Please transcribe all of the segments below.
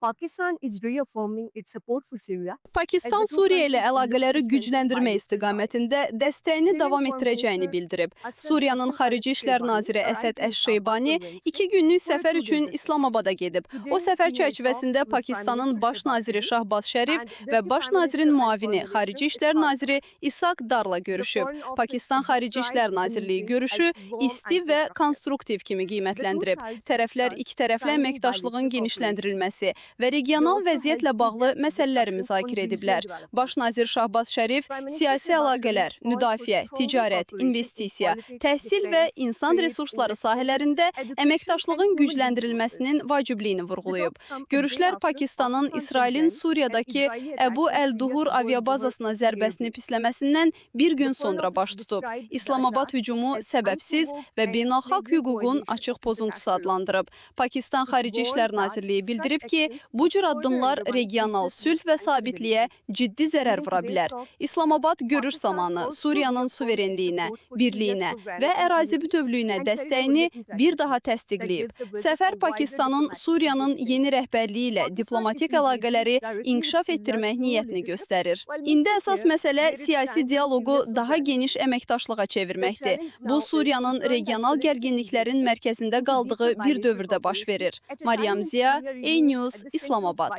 Pakistan is reaffirming its support for Syria. Pakistan Suriye ilə əlaqələri gücləndirmə istiqamətində dəstəyini davam etdirəcəyini bildirib. Suriyanın Xarici İşlər Naziri Əsəd Əş-Şeybani 2 günlük səfər üçün İslamabada gedib. O səfər çərçivəsində Pakistanın Baş naziri Şahbaz Şərif və Baş nazirin müavini Xarici İşlər Naziri İshaq Darla görüşüb. Pakistan Xarici İşlər Nazirliyi görüşü isti və konstruktiv kimi qiymətləndirib. Tərəflər ikitərəfli əməkdaşlığın genişləndirilməsi və regional vəziyyətlə bağlı məsələləri müzakirə ediblər. Baş nazir Şahbaz Şərif siyasi əlaqələr, müdafiə, ticarət, investisiya, təhsil və insan resursları sahələrində əməkdaşlığın gücləndirilməsinin vacibliyini vurğulayıb. Görüşlər Pakistanın İsrailin Suriyadakı Əbu Əl-Duhur aviabazasına zərbəsini pisləməsindən bir gün sonra baş tutub. İslamabad hücumu səbəbsiz və beynəlxalq hüququn açıq pozuntusu adlandırıb. Pakistan Xarici İşlər Nazirliyi bildirib ki, bu cür addımlar regional sülh və sabitliyə ciddi zərər vura bilər. İslamabad görüş zamanı Suriyanın suverenliyinə, birliyinə və ərazi bütövlüyünə dəstəyini bir daha təsdiqləyib. Səfər Pakistanın Suriyanın yeni rəhbərliyi ilə diplomatik əlaqələri inkişaf etdirmək niyyətini göstərir. İndi əsas məsələ siyasi dialoqu daha geniş əməkdaşlığa çevirməkdir. Bu, Suriyanın regional gərginliklərin mərkəzində qaldığı bir dövrdə baş verir. Maryam Ziya, A-News, İslamabad.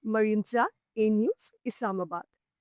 Mariam Ziya, A-News, Islamabad.